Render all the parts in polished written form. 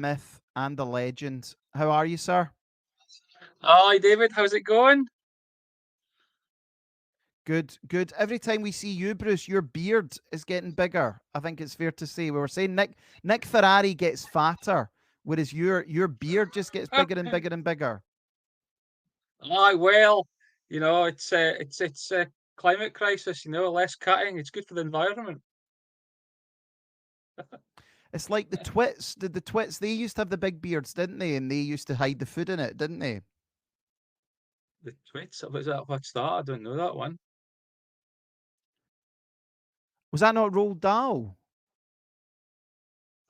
myth and the legend. How are you, sir? Hi, David. How's it going? Good, good. Every time we see you, Bruce, your beard is getting bigger. I think it's fair to say. We were saying Nick Ferrari gets fatter, whereas your beard just gets bigger and bigger and bigger. Aye, well, it's a climate crisis. Less cutting. It's good for the environment. It's like the twits. Did the twits? They used to have the big beards, didn't they? And they used to hide the food in it, didn't they? The tweets. What's that? What's that? I don't know that one. Was that not Roald Dahl?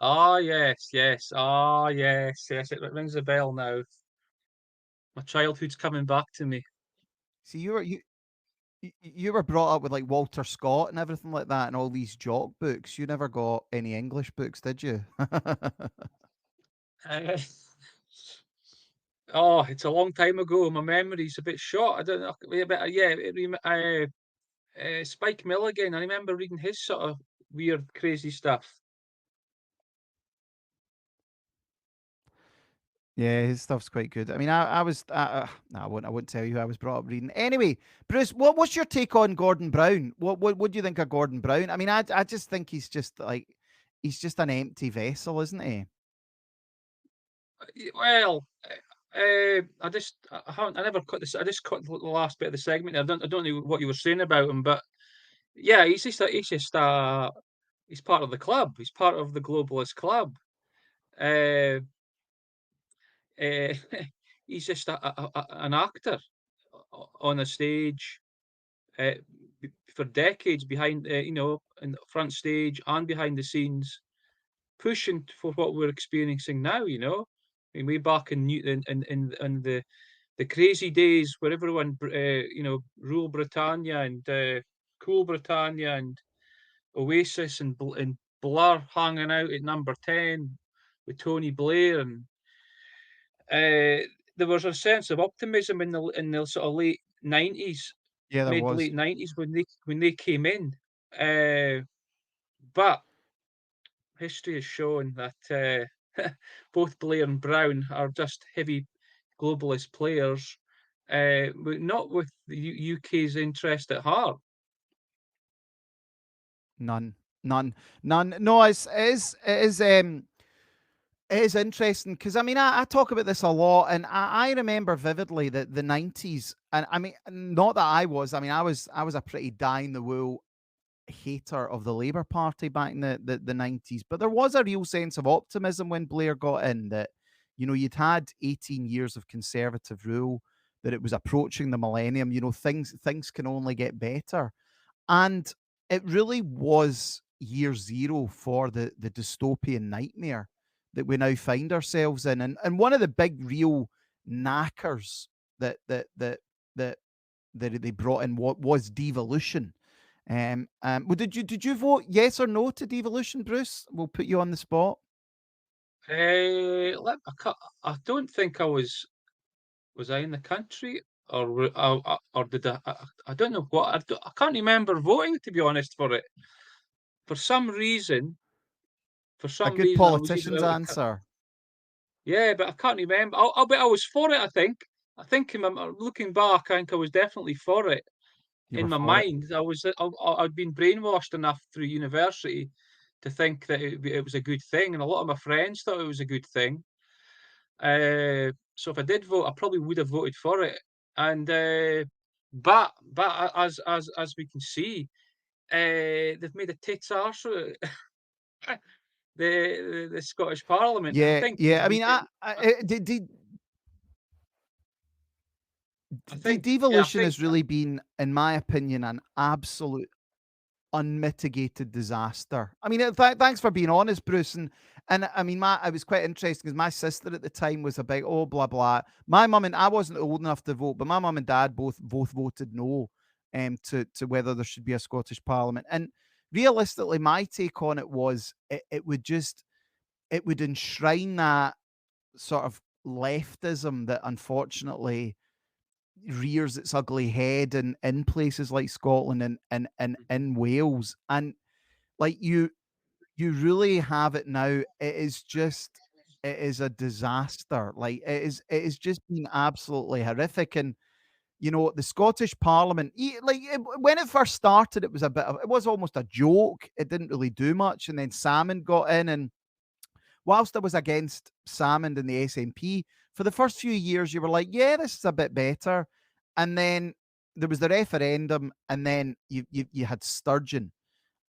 Ah, yes, yes. Ah, yes, yes. It rings a bell now. My childhood's coming back to me. See, you were brought up with like Walter Scott and everything like that, and all these jock books. You never got any English books, did you? Uh, oh, it's a long time ago. My memory's a bit short. I don't know. Yeah, Spike Milligan. I remember reading his sort of weird, crazy stuff. Yeah, his stuff's quite good. I mean, I was, no, I won't tell you who I was brought up reading. Anyway, Bruce, what's your take on Gordon Brown? What do you think of Gordon Brown? I mean, I just think he's just an empty vessel, isn't he? Well, I never cut this. I just cut the last bit of the segment. I don't know what you were saying about him, but yeah, he's part of the club. He's part of the globalist club. Uh, uh, he's just an actor on a stage uh, for decades behind, in the front stage and behind the scenes, pushing for what we're experiencing now. I mean, way back in the crazy days where everyone, rule Britannia and cool Britannia and Oasis and Blur hanging out at number 10 with Tony Blair, and there was a sense of optimism in the sort of late 90s, Yeah, there mid to was late 90s when they came in. But history has shown that both Blair and Brown are just heavy globalist players, but not with the UK's interest at heart. none, none, none. No, it is interesting because I mean I talk about this a lot, and I remember vividly that the '90s, and I mean not that I was. I mean I was a pretty die in the wool hater of the Labour Party back in the 90s, but there was a real sense of optimism when Blair got in that, you'd had 18 years of Conservative rule, that it was approaching the millennium, things can only get better. And it really was year zero for the dystopian nightmare that we now find ourselves in. And one of the big real knackers that that that that that they brought in what was devolution. Well, did you vote yes or no to devolution, Bruce? We'll put you on the spot. I don't think was I in the country, or did I don't know what I can't remember voting, to be honest, for it. For some reason, for A some good reason I was either politician's out of answer. yeah, but I can't remember. I'll bet I was for it. I think looking back, I think I was definitely for it. You In were my for it. mind, I'd been brainwashed enough through university to think that it was a good thing, and a lot of my friends thought it was a good thing. So if I did vote, I probably would have voted for it. And but as we can see, they've made a tits arse of it, the Scottish Parliament, and I Yeah, think yeah. I we mean, did. I think yeah, I devolution think has really been, in my opinion, an absolute unmitigated disaster. I mean, thanks for being honest, Bruce. And I mean, I was quite interesting because my sister at the time was about, oh, blah blah. My mum and I wasn't old enough to vote, but my mum and dad both voted no, to whether there should be a Scottish Parliament. And realistically, my take on it was it would enshrine that sort of leftism that unfortunately rears its ugly head in places like Scotland and in Wales. And like you really have it now. It is just. it is a disaster. Like, it is just been absolutely horrific, and, the Scottish Parliament, like, when it first started, it was a bit of it was almost a joke. It didn't really do much, and then Salmond got in, and whilst I was against Salmond and the SNP, for the first few years, you were like, "Yeah, this is a bit better," and then there was the referendum, and then you had Sturgeon,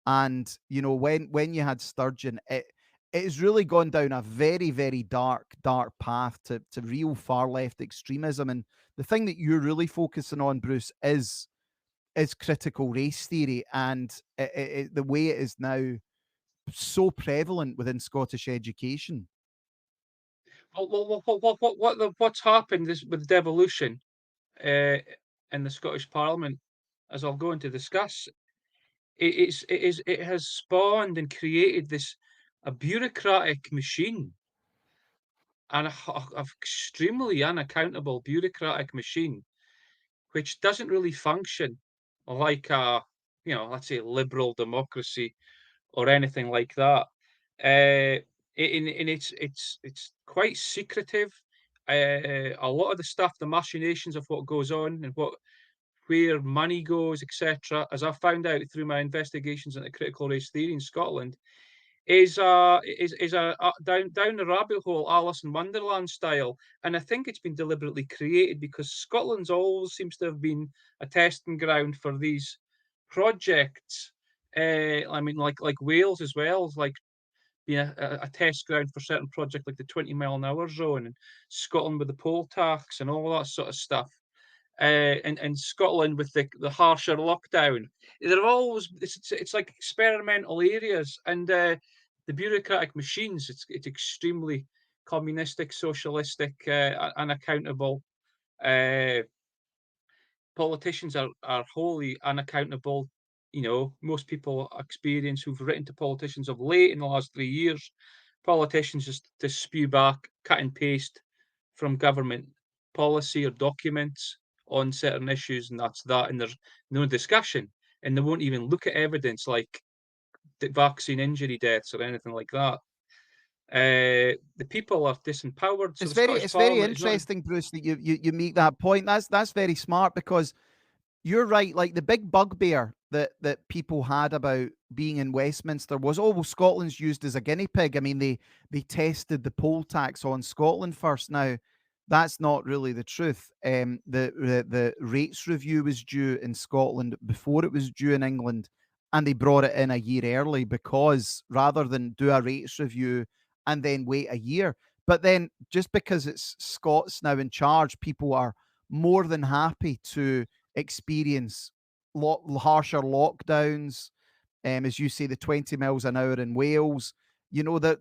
and, when you had Sturgeon, it has really gone down a very, very dark path to real far left extremism. And the thing that you're really focusing on, Bruce, is critical race theory, and the way it is now so prevalent within Scottish education. What's happened is with devolution uh, in the Scottish Parliament, as I'll go on to discuss, it has spawned and created this a bureaucratic machine and a extremely unaccountable bureaucratic machine, which doesn't really function like a, let's say liberal democracy or anything like that. It's quite secretive. A lot of the stuff, the machinations of what goes on and where money goes, etc., as I found out through my investigations into critical race theory in Scotland, is down the rabbit hole, Alice in Wonderland style, and I think it's been deliberately created because Scotland's always seems to have been a testing ground for these projects. I mean, like Wales as well, is like being a test ground for certain projects like the 20-mile-an-hour zone, and Scotland with the poll tax and all that sort of stuff. And Scotland with the harsher lockdown. They're always it's like experimental areas, and the bureaucratic machines. It's extremely communistic, socialistic, unaccountable. Uh, Politicians are wholly unaccountable. Most people experience who've written to politicians of late in the last 3 years, politicians just spew back, cut and paste from government policy or documents on certain issues, and that's that. And there's no discussion, and they won't even look at evidence like the vaccine injury deaths or anything like that. The people are disempowered, so It's the very Scottish it's very Parliament is not. interesting, Bruce, that you make that point. That's very smart, because you're right. Like, the big bugbear that people had about being in Westminster was, oh, well, Scotland's used as a guinea pig. I mean, they tested the poll tax on Scotland first. Now, that's not really the truth. The rates review was due in Scotland before it was due in England, and they brought it in a year early, because rather than do a rates review and then wait a year. But then, just because it's Scots now in charge, people are more than happy to experience harsher lockdowns, as you say, the 20 miles an hour in Wales. The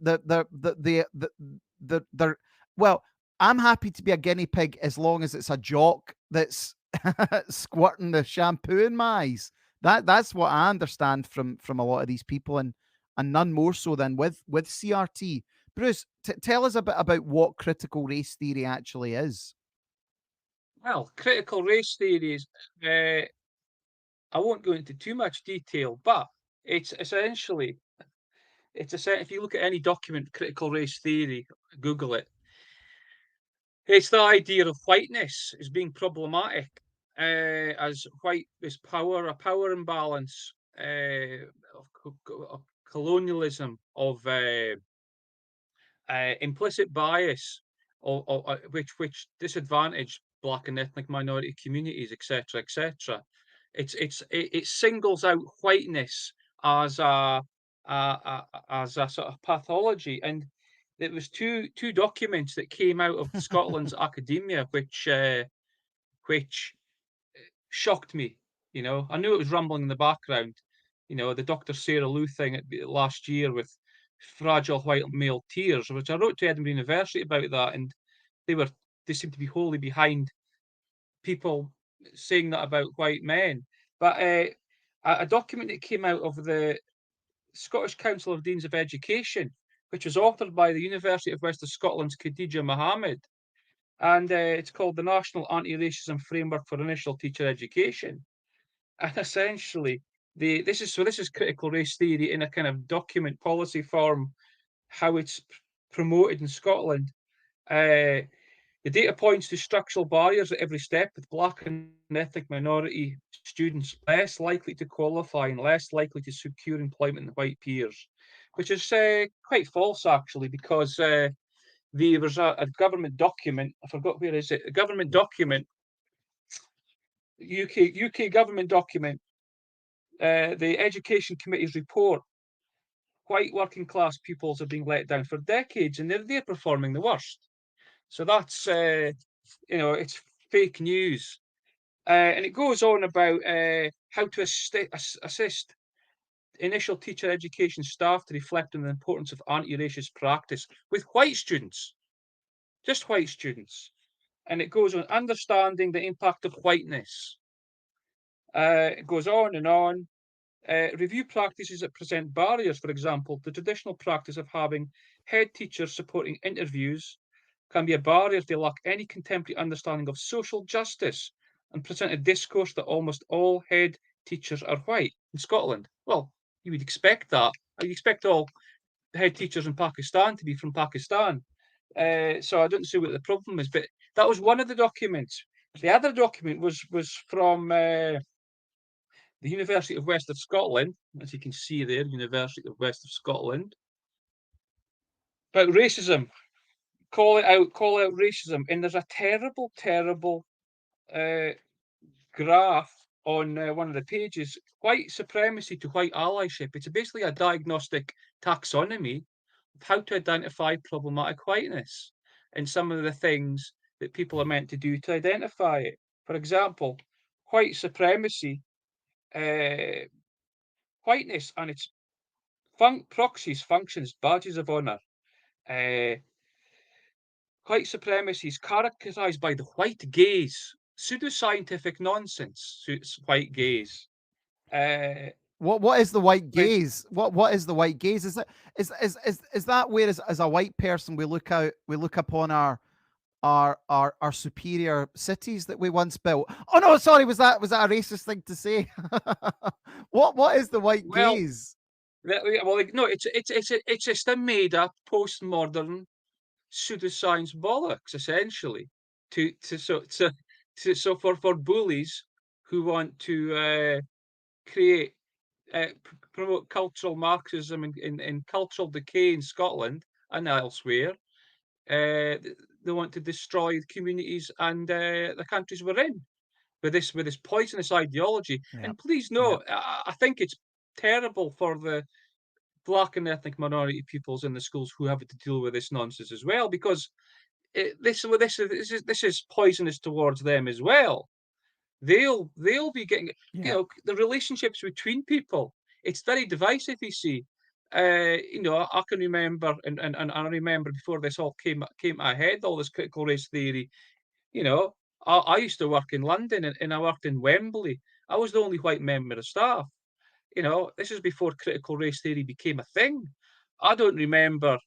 well, I'm happy to be a guinea pig as long as it's a jock that's squirting the shampoo in my eyes. That's what I understand from a lot of these people, and none more so than with CRT. Bruce, tell us a bit about what critical race theory actually is. Well, critical race theories. I won't go into too much detail, but it's essentially if you look at any document, critical race theory, Google it. It's the idea of whiteness as being problematic, as white is power, a power imbalance, of colonialism, of implicit bias, which disadvantage black and ethnic minority communities, etc., etc. It singles out whiteness as a sort of pathology, and there was two documents that came out of Scotland's academia, which shocked me. I knew it was rumbling in the background. The Dr. Sarah Lou thing last year with fragile white male tears, which I wrote to Edinburgh University about that, and they were they seemed to be wholly behind people saying that about white men. But a document that came out of the Scottish Council of Deans of Education, which was authored by the University of Western Scotland's Khadija Mohammed, and it's called the National Anti-Racism Framework for Initial Teacher Education. And essentially, this is critical race theory in a kind of document policy form, how it's promoted in Scotland. Uh, the data points to structural barriers at every step, with black and ethnic minority students less likely to qualify and less likely to secure employment than white peers, which is quite false actually, because there was a government document. I forgot where is it. A government document, UK government document, the Education Committee's report. White working class pupils are being let down for decades, and they're performing the worst. So that's it's fake news. And it goes on about how to assist initial teacher education staff to reflect on the importance of anti-racist practice with white students, just white students. And it goes on understanding the impact of whiteness. It goes on and on. Review practices that present barriers, for example, the traditional practice of having head teachers supporting interviews can be a barrier if they lack any contemporary understanding of social justice and present a discourse that almost all head teachers are white in Scotland. Well, you would expect that. You expect all head teachers in Pakistan to be from Pakistan. So I don't see what the problem is, but that was one of the documents. The other document was from the University of West of Scotland, as you can see there, University of West of Scotland, about racism. Call out racism. And there's a terrible, terrible uh, graph on one of the pages, white supremacy to white allyship. It's basically a diagnostic taxonomy of how to identify problematic whiteness and some of the things that people are meant to do to identify it. For example, white supremacy, uh, whiteness and its proxies, functions, badges of honor. Uh, White supremacy is characterized by the white gaze, pseudoscientific nonsense, white gaze. Uh, What is the white which, gaze? What is the white gaze? Is it is that where as a white person we look upon our superior cities that we once built? Oh no, sorry, was that a racist thing to say? What is the white well, gaze? no, it's just a made up postmodern pseudoscience bollocks, essentially, to so so for bullies who want to create promote cultural Marxism and cultural decay in Scotland and elsewhere. They want to destroy communities and the countries we're in with this poisonous ideology. Yeah, And please yeah. know, I think it's terrible for the black and ethnic minority pupils in the schools who have to deal with this nonsense as well, because this is poisonous towards them as well. They'll be getting, Yeah. the relationships between people. It's very divisive. You see, I can remember, and I remember before this all came ahead, all this critical race theory. You know, I used to work in London, and I worked in Wembley. I was the only white member of staff. This is before critical race theory became a thing. I don't remember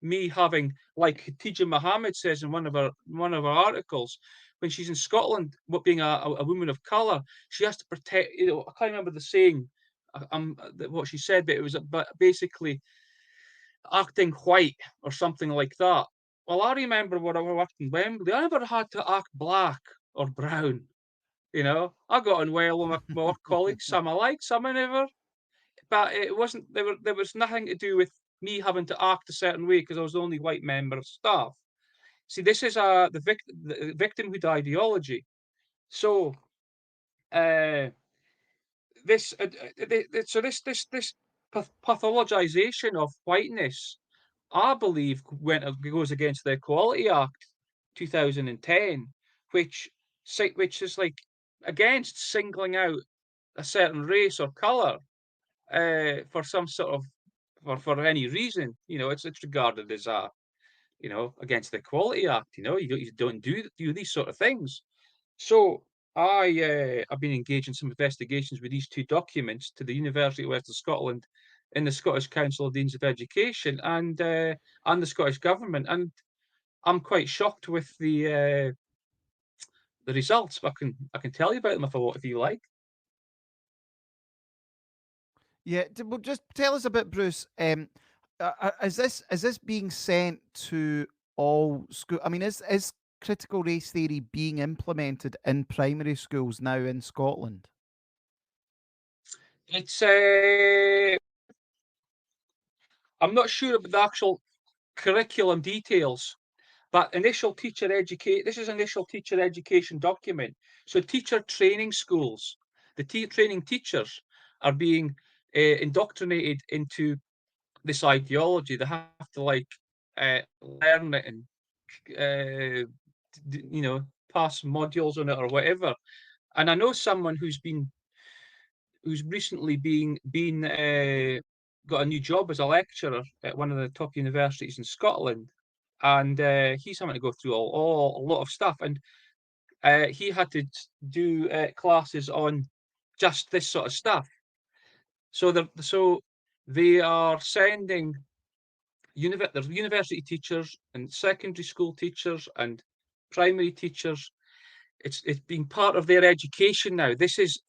me having, like Khadija Mohammed says in one of her articles, when she's in Scotland, what being a woman of color, she has to protect. I can't remember the saying, what she said, but it was basically acting white or something like that. Well, I remember when I worked in Wembley, I never had to act black or brown. I got on well with my work colleagues. Some I liked, some I never. But it wasn't there was nothing to do with me having to act a certain way because I was the only white member of staff. See, this is the victimhood ideology. So uh, this so this pathologization of whiteness, I believe, goes against the Equality Act 2010, which which is like against singling out a certain race or color for some sort of for any reason. It's regarded as against the Equality Act. You don't do these sort of things. So I've been engaged in some investigations with these two documents to the University of West of Scotland and the Scottish Council of Deans of Education and the Scottish Government, and I'm quite shocked with the results. I can tell you about them if you like. Yeah, well, just tell us a bit, Bruce. is this being sent to all school? I mean, is critical race theory being implemented in primary schools now in Scotland? It's I'm not sure about the actual curriculum details, but this is initial teacher education document. So teacher training schools, the training teachers are being indoctrinated into this ideology. They have to like learn it and uh, pass modules on it or whatever. And I know someone who's recently been got a new job as a lecturer at one of the top universities in Scotland, and he's having to go through a lot of stuff, and he had to do classes on just this sort of stuff. So they are sending there's university teachers and secondary school teachers and primary teachers. It's been part of their education now. This is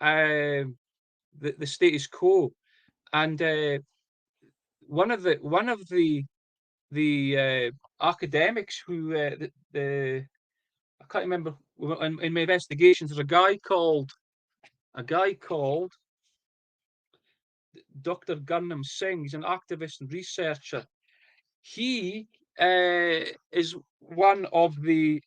um, the status quo. And one of the academics who the I can't remember in my investigations. There's a guy called Dr. Gurnham Singh. He's an activist and researcher. He is one of the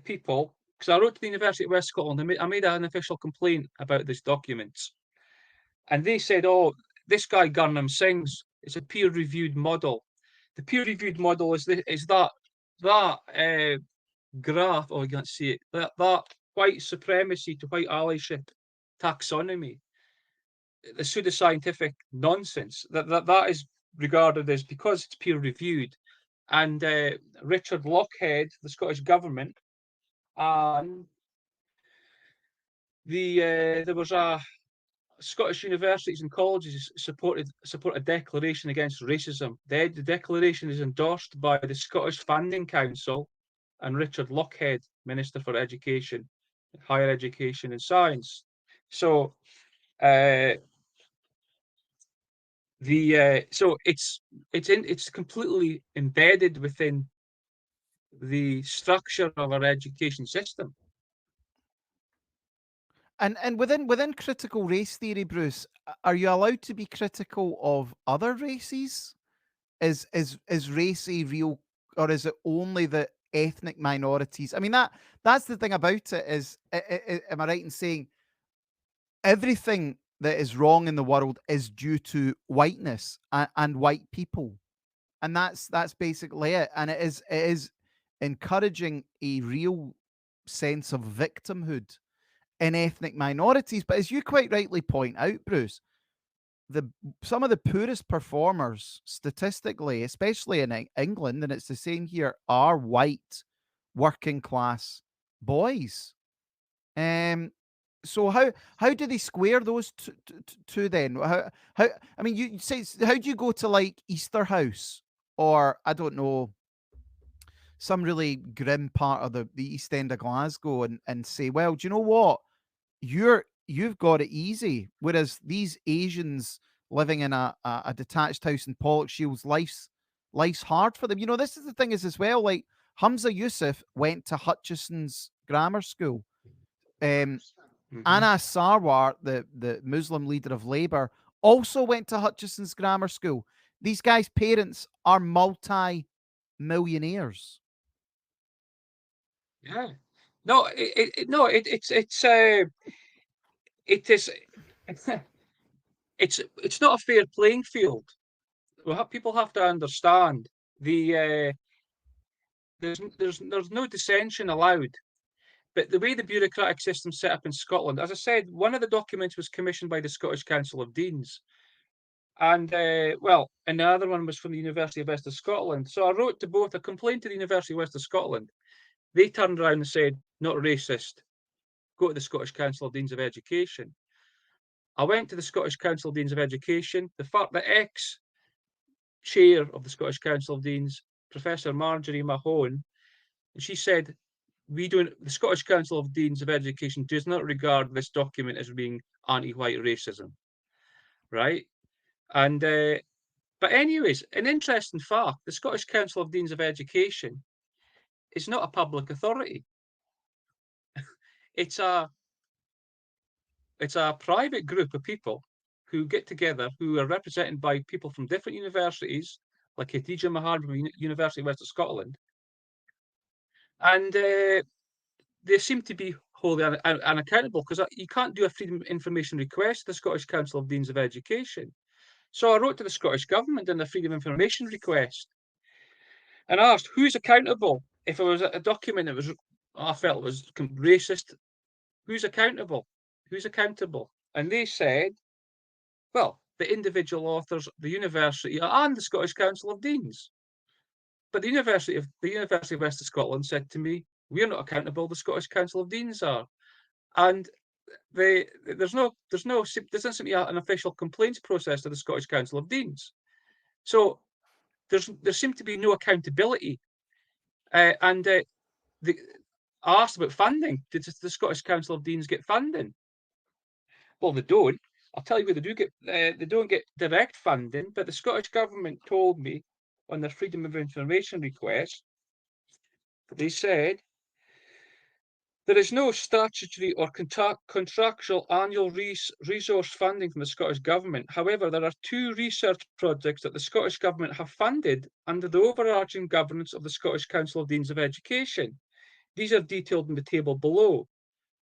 people, because I wrote to the University of West Scotland. I made an official complaint about these documents, and they said, "Oh, this guy Gurnham Singh's it's a peer-reviewed model." The peer-reviewed model is that graph. Oh, you can't see it. That white supremacy to white allyship taxonomy, the pseudoscientific nonsense that is regarded as, because it's peer-reviewed. And Richard Lochhead, the Scottish government, and there was a Scottish universities and colleges support a declaration against racism. The declaration is endorsed by the Scottish Funding Council and Richard Lochhead, Minister for Education, Higher Education and Science. So uh, it's completely embedded within the structure of our education system. And within critical race theory, Bruce, are you allowed to be critical of other races? Is race a real, or is it only the ethnic minorities? I mean, that's the thing about it. Am I right in saying everything that is wrong in the world is due to whiteness and white people? And that's basically it. And it is encouraging a real sense of victimhood in ethnic minorities. But as you quite rightly point out, Bruce, the some of the poorest performers statistically, especially in England, and it's the same here, are white working class boys. Um, so how do they square those two then? How I mean, you say, how do you go to like Easter House, or I don't know, some really grim part of the East End of Glasgow, and say, well, do you know what? You've got it easy. Whereas these Asians living in a detached house in Pollokshields, life's hard for them. You know, this is the thing is as well. Like Hamza Yusuf went to Hutchison's grammar school. Mhm. Anas Sarwar, the Muslim leader of Labour, also went to Hutchison's grammar school. These guys' parents are multi-millionaires. Yeah. No, no, it is it's not a fair playing field. People have to understand the there's no dissension allowed. But the way the bureaucratic system's set up in Scotland, as I said, one of the documents was commissioned by the Scottish Council of Deans, and and the other one was from the University of West of Scotland. So I wrote to both. I complained to the University of West of Scotland. They turned around and said, "Not racist. Go to the Scottish Council of Deans of Education." I went to the Scottish Council of Deans of Education. The ex-chair of the Scottish Council of Deans, Professor Marjorie Mahone, and she said, "We don't. The Scottish Council of Deans of Education does not regard this document as being anti-white racism, right?" And But anyways, an interesting fact, the Scottish Council of Deans of Education is not a public authority. It's a it's a private group of people who get together, who are represented by people from different universities, like Khadija Maharba University, West of Scotland, and they seem to be wholly unaccountable because you can't do a freedom of information request to the Scottish Council of Deans of Education. So I wrote to the Scottish Government in a freedom of information request and asked who's accountable if it was a document that was I felt was racist. Who's accountable? Who's accountable? And they said, well, the individual authors, the university, and the Scottish Council of Deans. But the University of West of Scotland said to me, "We're not accountable. The Scottish Council of Deans are." And there doesn't seem to be an official complaints process to the Scottish Council of Deans. So there seemed to be no accountability. And the, I asked about funding. Did the Scottish Council of Deans get funding? Well, they don't. I'll tell you where they do get. They don't get direct funding, but the Scottish Government told me on their Freedom of Information request, they said there is no statutory or contractual annual resource funding from the Scottish Government. However, there are two research projects that the Scottish Government have funded under the overarching governance of the Scottish Council of Deans of Education. These are detailed in the table below.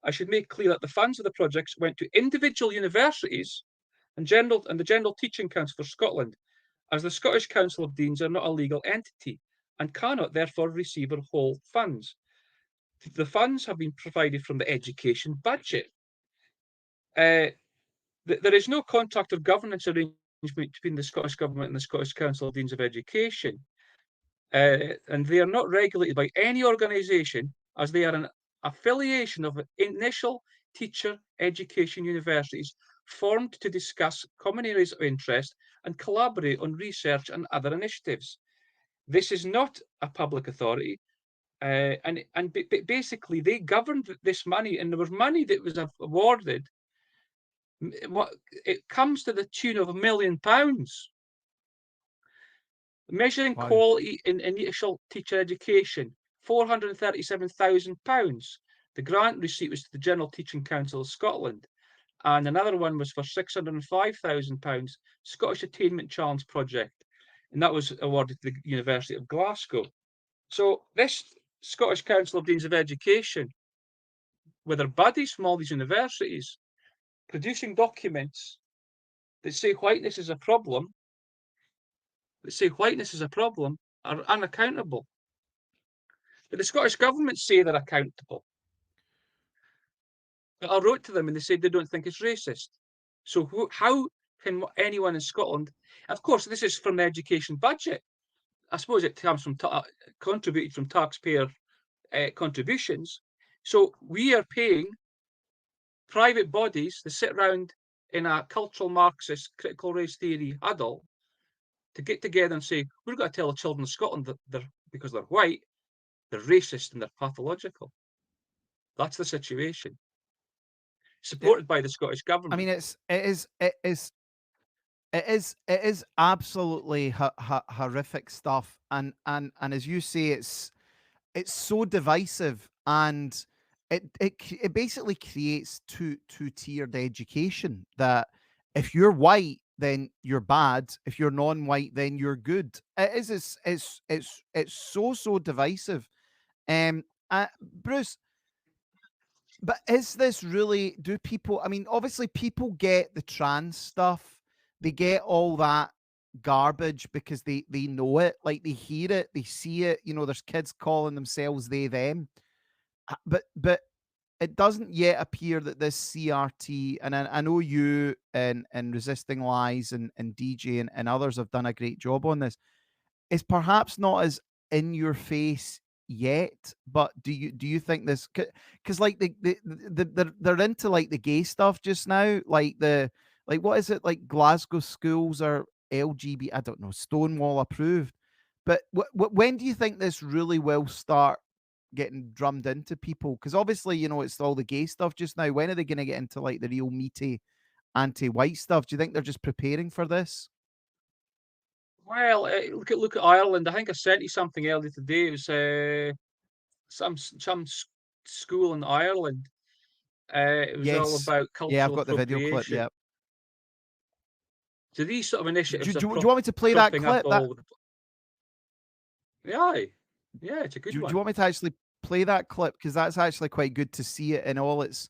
I should make clear that the funds of the projects went to individual universities and the General Teaching Council for Scotland, as the Scottish Council of Deans are not a legal entity and cannot therefore receive or hold funds. The funds have been provided from the education budget. Uh, there is no contract of governance arrangement between the Scottish Government and the Scottish Council of Deans of Education, and they are not regulated by any organisation as they are an affiliation of initial teacher education universities formed to discuss common areas of interest and collaborate on research and other initiatives. This is not a public authority, and basically they governed this money, and there was money that was awarded. It comes to the tune of £1 million. Measuring Wow. quality in initial teacher education, £437,000. The grant receipt was to the General Teaching Council of Scotland, and another one was for £605,000, Scottish Attainment Challenge Project, and that was awarded to the University of Glasgow. So this Scottish Council of Deans of Education, with their buddies from all these universities, producing documents that say whiteness is a problem, are unaccountable. But the Scottish Government say they're accountable. But I wrote to them and they said they don't think it's racist. So how can anyone in Scotland, of course, this is from the education budget. I suppose it comes from contributed from taxpayer contributions. So we are paying private bodies that sit around in a cultural Marxist critical race theory huddle to get together and say, we're going to tell the children of Scotland that because they're white, they're racist and they're pathological. That's the situation. Yeah, Supported by the Scottish I mean, Government. it is absolutely horrific stuff, and as you say, it's so divisive, and it basically creates two-tiered education, that if you're white, then you're bad. If you're non-white, then you're good. It's so divisive. Bruce, but is this really, do people, I mean, obviously people get the trans stuff. They get all that garbage because they know it, like they hear it, they see it, there's kids calling themselves they them. But it doesn't yet appear that this CRT, and I know you and Resisting Lies and DJ and others have done a great job on this, is perhaps not as in your face yet, but do you think this, because like they're into like the gay stuff just now, like what is it, like Glasgow schools are LGBT, I don't know, Stonewall approved, but when do you think this really will start getting drummed into people? Because obviously, it's all the gay stuff just now. When are they going to get into like the real meaty anti-white stuff? Do you think they're just preparing for this? Well, look at Ireland. I think I sent you something earlier today. It was some school in Ireland. It was all Yes. about Yeah, I've cultural got the video clip, appropriation. yep. So these sort of Do initiatives are do you want me to play that cropping up clip? all over the yeah, yeah, it's a good Do you one. want me to actually play that clip? Because that's actually quite good to see it in all its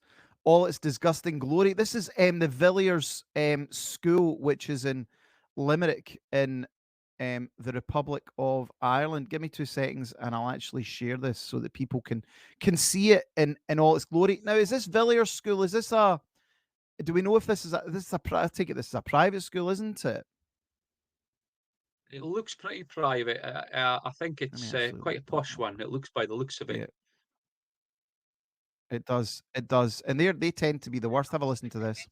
disgusting glory. This is the Villiers school, which is in Limerick in the Republic of Ireland. Give me 2 seconds, and I'll actually share this so that people can see it in all its glory. Now, is this Villiers school? Is this a? Do we know if this is a? I take it this is a private school, isn't it? It looks pretty private. I think Let me it's actually quite look a that posh up. one. It looks by the looks of it. Yeah, it does. It does. And they tend to be the worst. Have a listen to this.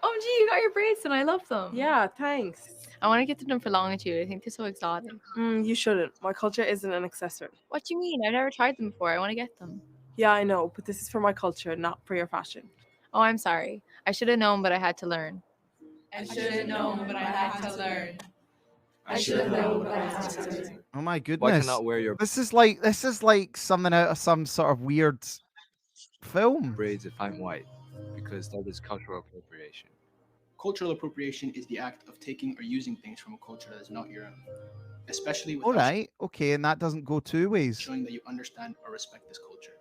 OMG, you got your braids and I love them. Yeah, thanks. I want to get them for longitude. I think they're so exotic. You shouldn't. My culture isn't an accessory. What do you mean? I've never tried them before. I want to get them. Yeah, I know, but this is for my culture, not for your fashion. Oh, I'm sorry. I should have known, but I had to learn. I should have known, but I had to learn. I should have known, but I had to learn. Oh my Why goodness. cannot wear your This is like something out of some sort of weird film. braids if I'm white? Because that is cultural appropriation. Cultural appropriation is the act of taking or using things from a culture that is not your own, especially All without right. Okay, and that doesn't go two ways. showing that you understand or respect this culture.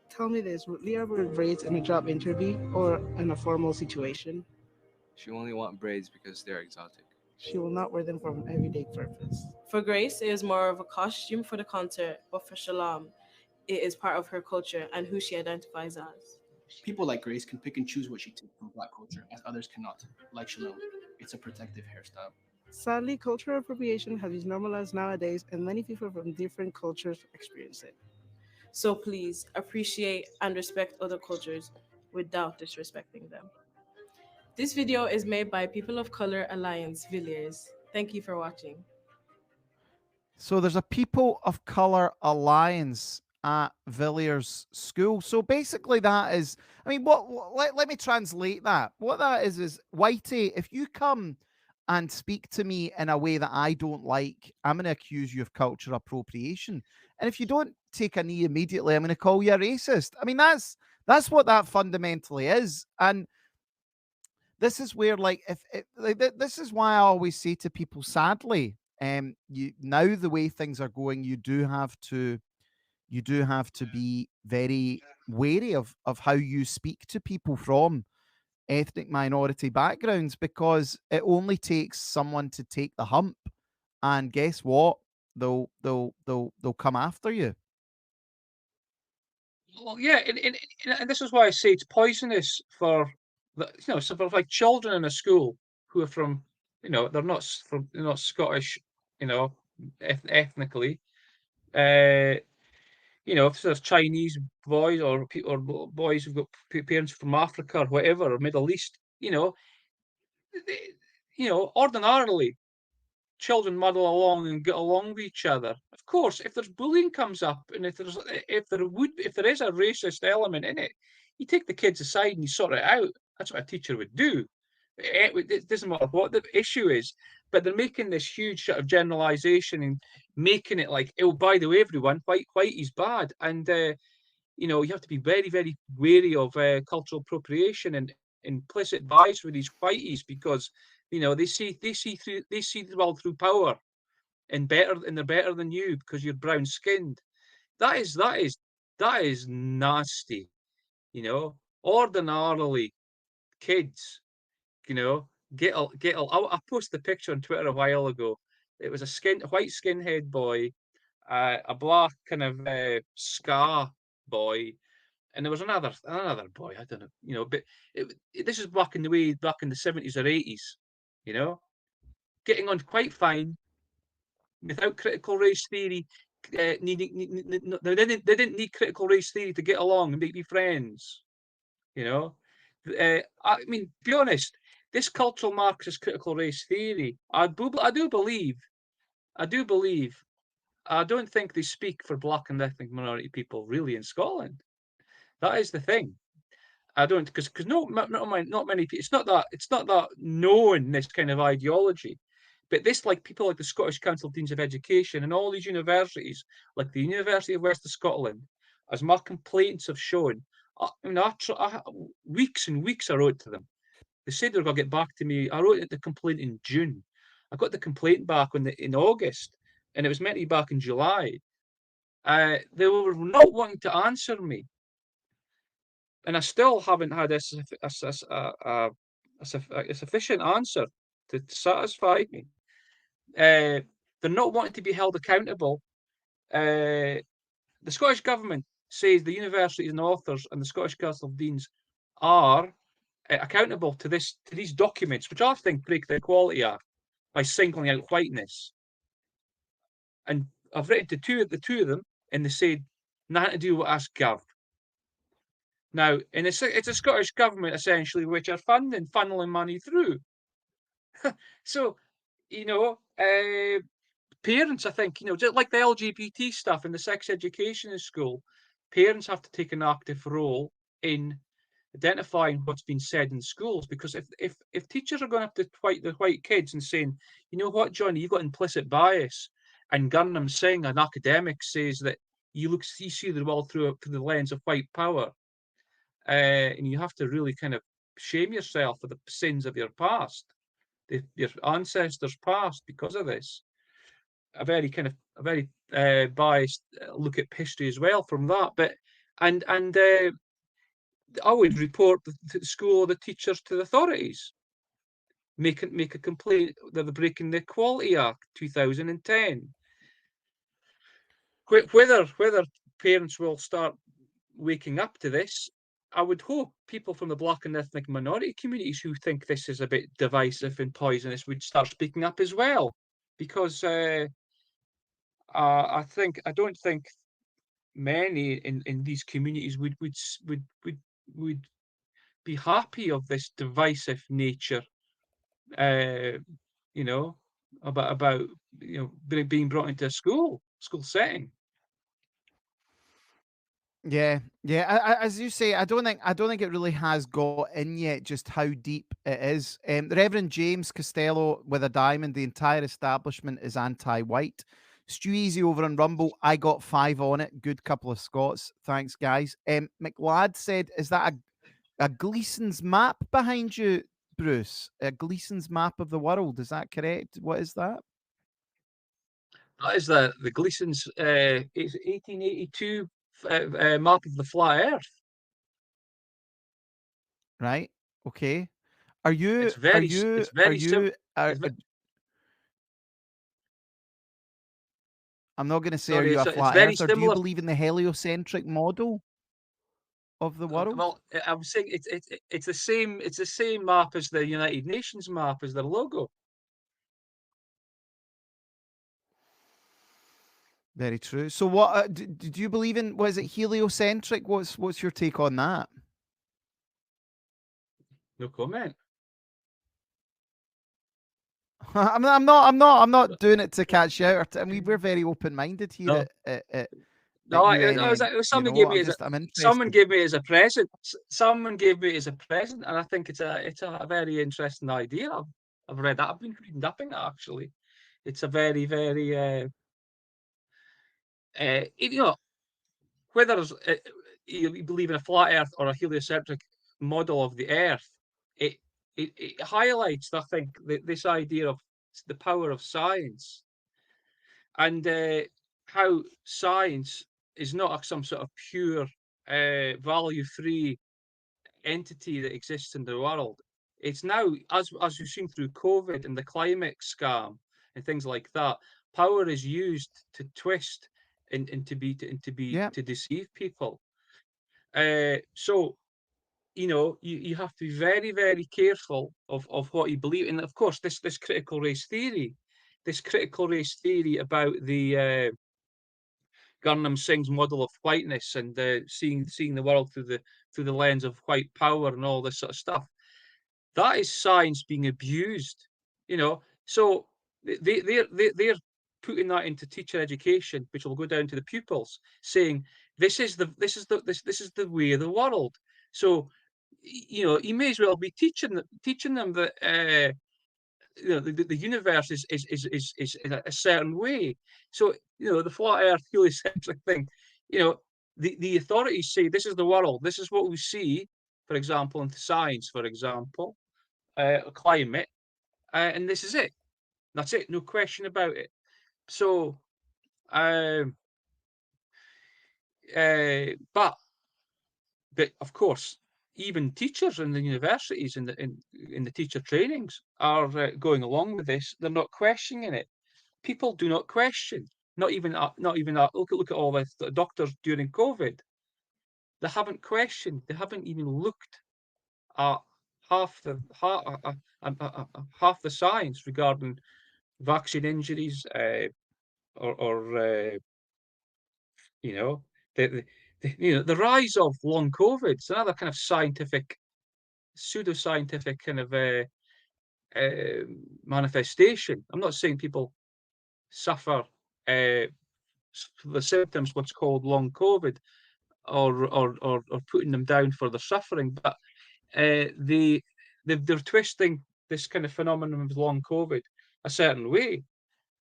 Tell me this, would Leah wear braids in a job interview or in a formal situation? She only want braids because they're exotic. She will not wear them for an everyday purpose. For Grace, it is more of a costume for the concert, but for Shalom, it is part of her culture and who she identifies as. People like Grace can pick and choose what she takes from Black culture, as others cannot. Like Shalom, it's a protective hairstyle. Sadly, cultural appropriation has been normalized nowadays, and many people from different cultures experience it. So please appreciate and respect other cultures without disrespecting them. This video is made by People of Color Alliance Villiers. Thank you for watching. So there's a People of Color Alliance at Villiers School. So basically, that is, I mean, let me translate that. What that is Whitey, if you come and speak to me in a way that I don't like, I'm going to accuse you of cultural appropriation. And if you don't take a knee immediately, I'm going to call you a racist. I mean, that's what that fundamentally is. And this is where, like, if it, like, this is why I always say to people, sadly, you now the way things are going, you do have to be very wary of how you speak to people from ethnic minority backgrounds, because it only takes someone to take the hump, and guess what? They'll come after you. Well, yeah, and this is why I say it's poisonous for sort of like children in a school who are from, they're not they're not Scottish, you know, ethnically. Uh, if there's Chinese boys or boys who've got parents from Africa or whatever, or Middle East, they, ordinarily children muddle along and get along with each other. Of course, if there's bullying comes up, and if there is a racist element in it, you take the kids aside and you sort it out. That's what a teacher would do. It doesn't matter what the issue is, but they're making this huge sort of generalization and making it like, oh, by the way, everyone, white is bad, and you have to be very, very wary of cultural appropriation and implicit bias with these whiteys, because they see the world through power, and they're better than you because you're brown skinned. That is nasty. Ordinarily, kids, I posted a picture on Twitter a while ago. It was a white skinhead boy, a black kind of scar boy, and there was another boy. I don't know, but this is back in the 70s or 80s, you know, getting on quite fine without critical race theory. They didn't need critical race theory to get along and be friends. You know, I mean, be honest. This cultural Marxist critical race theory, I do believe, I do believe. I don't think they speak for black and ethnic minority people really in Scotland. That is the thing. I don't, because not many people. It's not that known, this kind of ideology, but this, like, people like the Scottish Council of Deans of Education and all these universities, like the University of West of Scotland, as my complaints have shown, weeks and weeks I wrote to them. They said they were going to get back to me. I wrote the complaint in June. I got the complaint back in August, and it was meant to be back in July. They were not wanting to answer me, and I still haven't had a sufficient answer to satisfy me. They're not wanting to be held accountable. The Scottish Government says the universities and authors and the Scottish Council of Deans are accountable to these documents, which I think break the Equality Act by singling out whiteness. And I've written to the two of them, and they said nothing to do with us, Gov. Now, and it's a Scottish Government essentially which are funneling money through. So, parents, I think, just like the LGBT stuff and the sex education in school, parents have to take an active role in identifying what's been said in schools. Because if teachers are going up to the white kids and saying, you know what, Johnny, you've got implicit bias, and Gurnham Singh, an academic, says that you see the world through the lens of white power, and you have to really kind of shame yourself for the sins of your past, your ancestors' past, because of this. A very biased look at history as well from that. But and I would report to the school or the teachers to the authorities. Make a complaint that they're breaking the Equality Act 2010. Whether parents will start waking up to this, I would hope people from the Black and ethnic minority communities who think this is a bit divisive and poisonous would start speaking up as well, because I don't think many in these communities would be happy of this divisive nature, you know, about being brought into a school setting. Yeah, yeah. As you say, I don't think it really has got in yet just how deep it is. The Reverend James Costello with a diamond. The entire establishment is anti-white. Stew Easy over on Rumble. I got 5 on it. Good couple of Scots. Thanks, guys. McLeod said, "Is that a Gleason's map behind you, Bruce? A Gleason's map of the world? Is that correct? What is that?" That is the Gleason's 1882 map of the flat Earth. Right. Okay. Are you? It's very simple. I'm not going to say, are Sorry, you a it's flat very earther? Do you similar. believe in the heliocentric model of the world? Well, I was saying it's the same. It's the same map as the United Nations map, as their logo. Very true. So, what do you believe in? Was it heliocentric? What's your take on that? No comment. I'm not doing it to catch you out. I mean, we're very open-minded here at UNN. Someone gave me as a present. Someone gave me as a present, and I think it's a very interesting idea. I've read that. I've been reading up on it, actually. It's a very, very whether you believe in a flat Earth or a heliocentric model of the Earth, it highlights, I think, this idea of the power of science, and how science is not some sort of pure value-free entity that exists in the world. It's now, as we've seen through COVID and the climate scam and things like that, power is used to twist and to deceive people. So you have to be very, very careful of what you believe. And of course, this critical race theory about the Gurnham Singh's model of whiteness and seeing the world through the lens of white power and all this sort of stuff. That is science being abused, So they're putting that into teacher education, which will go down to the pupils, saying this is the way of the world. So he may as well be teaching them that the universe is in a certain way. So the flat Earth heliocentric thing. The authorities say this is the world. This is what we see. For example, into science, for example, climate, and this is it. That's it. No question about it. So, um, but of course, even teachers in the universities in the teacher trainings are going along with this. They're not questioning it. People do not question. Not even look at all the doctors during COVID. They haven't questioned. They haven't even looked at half the science regarding vaccine injuries, or you know the rise of long COVID. It's another kind of pseudoscientific kind of manifestation. I'm not saying people suffer the symptoms, what's called long COVID, or putting them down for the suffering, but they're twisting this kind of phenomenon of long COVID a certain way.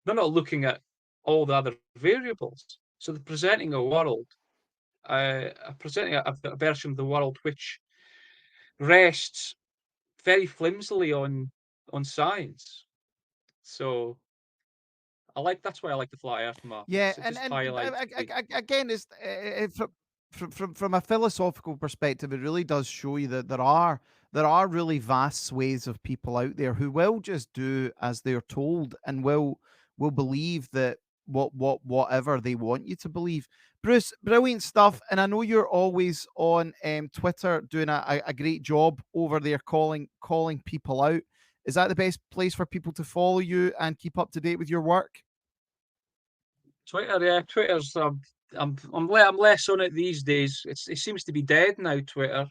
They're not looking at all the other variables. So they're presenting presenting a version of the world which rests very flimsily on science. So that's why I like the flat Earth map. Yeah, It and just highlights again, is from a philosophical perspective, it really does show you that there are really vast swathes of people out there who will just do as they're told and will believe that whatever they want you to believe. Bruce, brilliant stuff, and I know you're always on Twitter doing a great job over there calling people out. Is that the best place for people to follow you and keep up to date with your work? Twitter. Yeah, Twitter's. I'm less on it these days. It seems to be dead now. Twitter.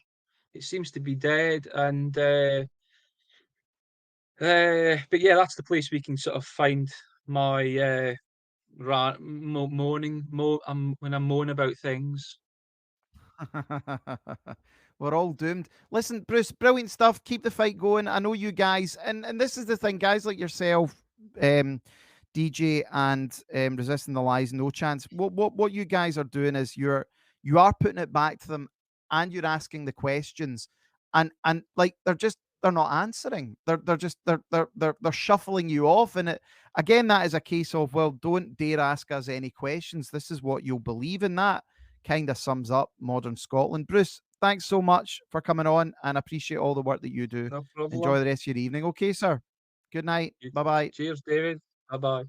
It seems to be dead, and but yeah, that's the place we can sort of find my moaning when I'm moaning about things. We're all doomed. Listen, Bruce, brilliant stuff. Keep the fight going. I know you guys, and this is the thing, guys like yourself, DJ, and resisting the lies, no chance. What you guys are doing is you are putting it back to them, and you're asking the questions, and like they're not answering. They're shuffling you off, and again that is a case of, well, don't dare ask us any questions. This is what you'll believe in. That kind of sums up modern Scotland. Bruce, thanks so much for coming on, and appreciate all the work that you do. No problem. Enjoy the rest of your evening. Okay, sir. Good night. Bye bye. Cheers, David. Bye bye.